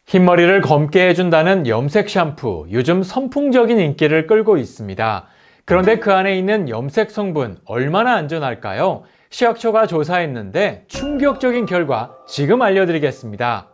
흰머리를 검게 해준다는 염색 샴푸, 요즘 선풍적인 인기를 끌고 있습니다. 그런데 그 안에 있는 염색 성분 얼마나 안전할까요? 식약처가 조사했는데 충격적인 결과 지금 알려드리겠습니다.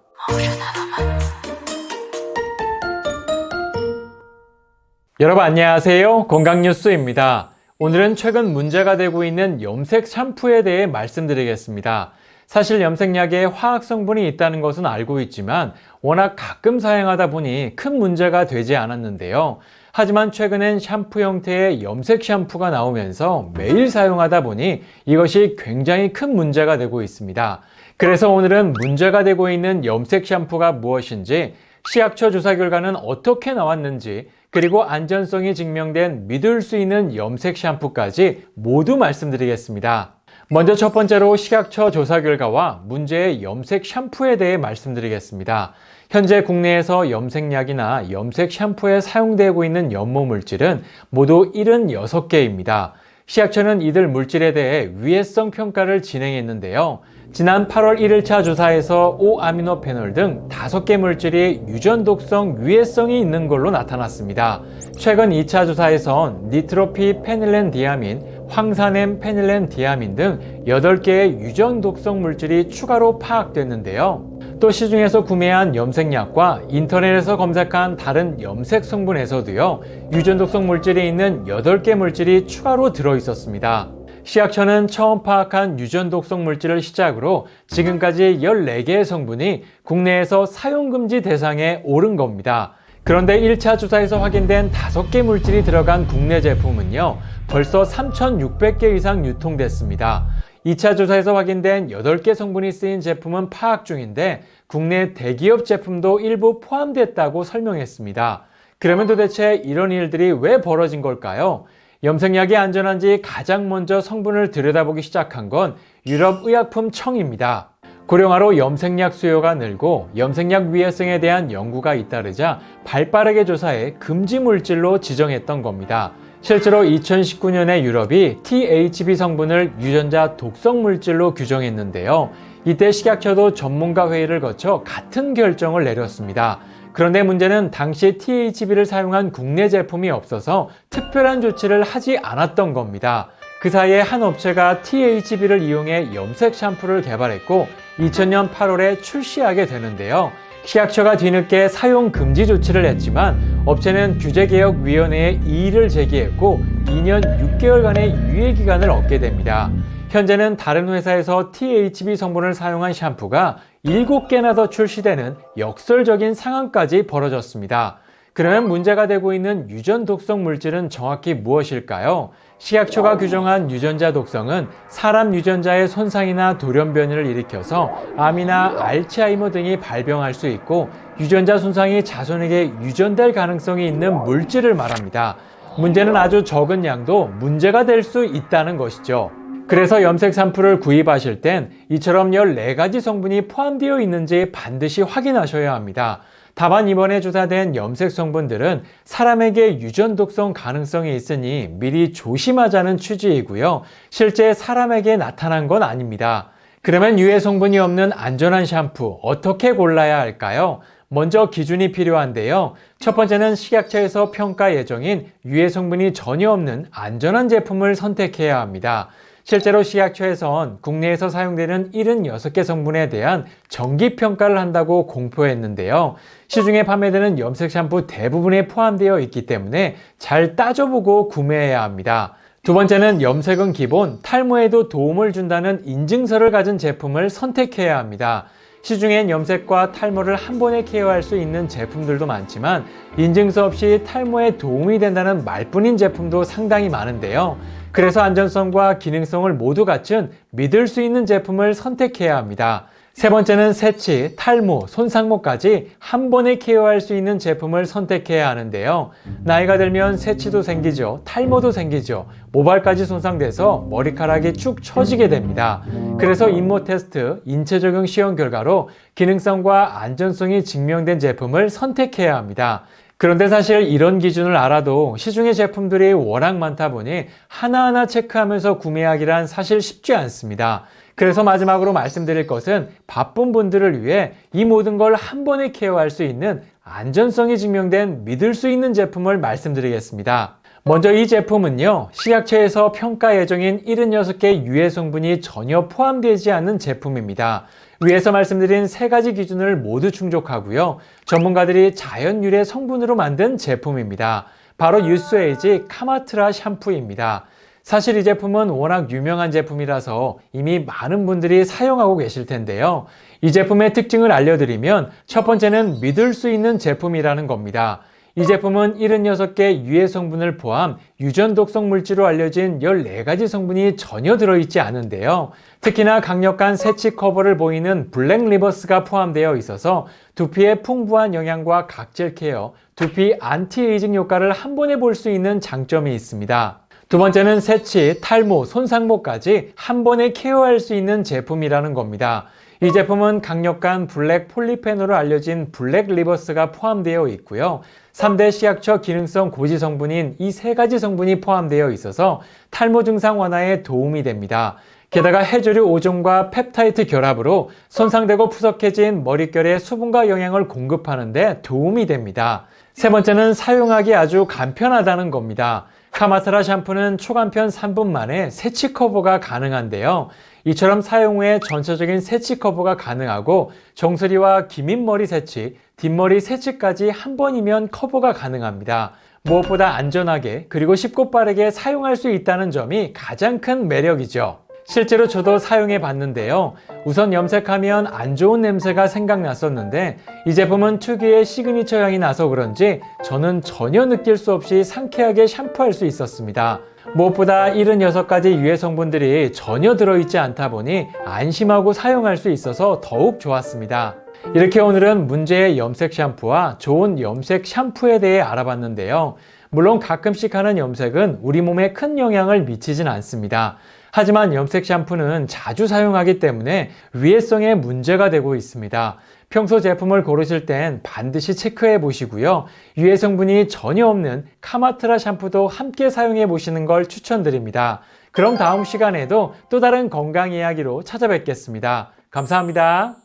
여러분 안녕하세요. 건강뉴스입니다. 오늘은 최근 문제가 되고 있는 염색 샴푸에 대해 말씀드리겠습니다. 사실 염색약에 화학 성분이 있다는 것은 알고 있지만 워낙 가끔 사용하다 보니 큰 문제가 되지 않았는데요. 하지만 최근엔 샴푸 형태의 염색 샴푸가 나오면서 매일 사용하다 보니 이것이 굉장히 큰 문제가 되고 있습니다. 그래서 오늘은 문제가 되고 있는 염색 샴푸가 무엇인지, 식약처 조사 결과는 어떻게 나왔는지, 그리고 안전성이 증명된 믿을 수 있는 염색 샴푸까지 모두 말씀드리겠습니다. 먼저 첫 번째로 식약처 조사 결과와 문제의 염색 샴푸에 대해 말씀드리겠습니다. 현재 국내에서 염색약이나 염색 샴푸에 사용되고 있는 연모 물질은 모두 76개입니다. 식약처는 이들 물질에 대해 위해성 평가를 진행했는데요. 지난 8월 1일차 조사에서 5아미노페놀 등 5개 물질이 유전 독성 위해성이 있는 걸로 나타났습니다. 최근 2차 조사에선 니트로피 페닐렌 디아민, 황산염 페닐렌 디아민 등 8개의 유전 독성 물질이 추가로 파악됐는데요. 또 시중에서 구매한 염색약과 인터넷에서 검색한 다른 염색 성분에서도요, 유전 독성 물질이 있는 8개 물질이 추가로 들어있었습니다. 식약처는 처음 파악한 유전 독성 물질을 시작으로 지금까지 14개의 성분이 국내에서 사용금지 대상에 오른 겁니다. 그런데 1차 조사에서 확인된 5개 물질이 들어간 국내 제품은요, 벌써 3,600개 이상 유통됐습니다. 2차 조사에서 확인된 8개 성분이 쓰인 제품은 파악 중인데 국내 대기업 제품도 일부 포함됐다고 설명했습니다. 그러면 도대체 이런 일들이 왜 벌어진 걸까요? 염색약이 안전한지 가장 먼저 성분을 들여다보기 시작한 건 유럽의약품청입니다. 고령화로 염색약 수요가 늘고 염색약 위해성에 대한 연구가 잇따르자 발빠르게 조사해 금지 물질로 지정했던 겁니다. 실제로 2019년에 유럽이 THB 성분을 유전자 독성 물질로 규정했는데요. 이때 식약처도 전문가 회의를 거쳐 같은 결정을 내렸습니다. 그런데 문제는 당시 THB를 사용한 국내 제품이 없어서 특별한 조치를 하지 않았던 겁니다. 그 사이에 한 업체가 THB를 이용해 염색 샴푸를 개발했고 2000년 8월에 출시하게 되는데요. 식약처가 뒤늦게 사용 금지 조치를 했지만 업체는 규제개혁위원회에 이의를 제기했고 2년 6개월간의 유예기간을 얻게 됩니다. 현재는 다른 회사에서 THB 성분을 사용한 샴푸가 7개나 더 출시되는 역설적인 상황까지 벌어졌습니다. 그러면 문제가 되고 있는 유전 독성 물질은 정확히 무엇일까요? 식약처가 규정한 유전자 독성은 사람 유전자의 손상이나 돌연변이를 일으켜서 암이나 알츠하이머 등이 발병할 수 있고 유전자 손상이 자손에게 유전될 가능성이 있는 물질을 말합니다. 문제는 아주 적은 양도 문제가 될 수 있다는 것이죠. 그래서 염색 샴푸를 구입하실 땐 이처럼 14가지 성분이 포함되어 있는지 반드시 확인하셔야 합니다. 다만 이번에 조사된 염색 성분들은 사람에게 유전 독성 가능성이 있으니 미리 조심하자는 취지이고요. 실제 사람에게 나타난 건 아닙니다. 그러면 유해 성분이 없는 안전한 샴푸 어떻게 골라야 할까요? 먼저 기준이 필요한데요. 첫 번째는 식약처에서 평가 예정인 유해 성분이 전혀 없는 안전한 제품을 선택해야 합니다. 실제로 식약처에선 국내에서 사용되는 76개 성분에 대한 정기평가를 한다고 공표했는데요. 시중에 판매되는 염색 샴푸 대부분에 포함되어 있기 때문에 잘 따져보고 구매해야 합니다. 두 번째는 염색은 기본, 탈모에도 도움을 준다는 인증서를 가진 제품을 선택해야 합니다. 시중엔 염색과 탈모를 한 번에 케어할 수 있는 제품들도 많지만 인증서 없이 탈모에 도움이 된다는 말뿐인 제품도 상당히 많은데요. 그래서 안전성과 기능성을 모두 갖춘 믿을 수 있는 제품을 선택해야 합니다. 세 번째는 세치, 탈모, 손상모까지 한 번에 케어할 수 있는 제품을 선택해야 하는데요. 나이가 들면 세치도 생기죠. 탈모도 생기죠. 모발까지 손상돼서 머리카락이 축 처지게 됩니다. 그래서 잇모 테스트, 인체 적용 시험 결과로 기능성과 안전성이 증명된 제품을 선택해야 합니다. 그런데 사실 이런 기준을 알아도 시중의 제품들이 워낙 많다 보니 하나하나 체크하면서 구매하기란 사실 쉽지 않습니다. 그래서 마지막으로 말씀드릴 것은 바쁜 분들을 위해 이 모든 걸 한 번에 케어할 수 있는 안전성이 증명된 믿을 수 있는 제품을 말씀드리겠습니다. 먼저 이 제품은요, 식약처에서 평가 예정인 76개 유해 성분이 전혀 포함되지 않는 제품입니다. 위에서 말씀드린 세 가지 기준을 모두 충족하고요. 전문가들이 자연 유래 성분으로 만든 제품입니다. 바로 유스에이지 카마트라 샴푸입니다. 사실 이 제품은 워낙 유명한 제품이라서 이미 많은 분들이 사용하고 계실 텐데요. 이 제품의 특징을 알려드리면 첫 번째는 믿을 수 있는 제품이라는 겁니다. 이 제품은 76개 유해 성분을 포함 유전 독성 물질로 알려진 14가지 성분이 전혀 들어있지 않은데요. 특히나 강력한 세치 커버를 보이는 블랙 리버스가 포함되어 있어서 두피의 풍부한 영양과 각질 케어, 두피 안티에이징 효과를 한 번에 볼 수 있는 장점이 있습니다. 두 번째는 세치, 탈모, 손상모까지 한 번에 케어할 수 있는 제품이라는 겁니다. 이 제품은 강력한 블랙 폴리페놀로 알려진 블랙 리버스가 포함되어 있고요. 3대 식약처 기능성 고지 성분인 이 세 가지 성분이 포함되어 있어서 탈모 증상 완화에 도움이 됩니다. 게다가 해조류 5종과 펩타이드 결합으로 손상되고 푸석해진 머릿결에 수분과 영양을 공급하는 데 도움이 됩니다. 세 번째는 사용하기 아주 간편하다는 겁니다. 카마트라 샴푸는 초간편 3분 만에 세치 커버가 가능한데요. 이처럼 사용 후에 전체적인 세치 커버가 가능하고 정수리와 기민머리 세치, 뒷머리 세치까지 한 번이면 커버가 가능합니다. 무엇보다 안전하게 그리고 쉽고 빠르게 사용할 수 있다는 점이 가장 큰 매력이죠. 실제로 저도 사용해 봤는데요. 우선 염색하면 안 좋은 냄새가 생각났었는데 이 제품은 특유의 시그니처 향이 나서 그런지 저는 전혀 느낄 수 없이 상쾌하게 샴푸할 수 있었습니다. 무엇보다 76가지 유해 성분들이 전혀 들어있지 않다 보니 안심하고 사용할 수 있어서 더욱 좋았습니다. 이렇게 오늘은 문제의 염색 샴푸와 좋은 염색 샴푸에 대해 알아봤는데요. 물론 가끔씩 하는 염색은 우리 몸에 큰 영향을 미치진 않습니다. 하지만 염색 샴푸는 자주 사용하기 때문에 위해성에 문제가 되고 있습니다. 평소 제품을 고르실 땐 반드시 체크해 보시고요. 유해 성분이 전혀 없는 카마트라 샴푸도 함께 사용해 보시는 걸 추천드립니다. 그럼 다음 시간에도 또 다른 건강 이야기로 찾아뵙겠습니다. 감사합니다.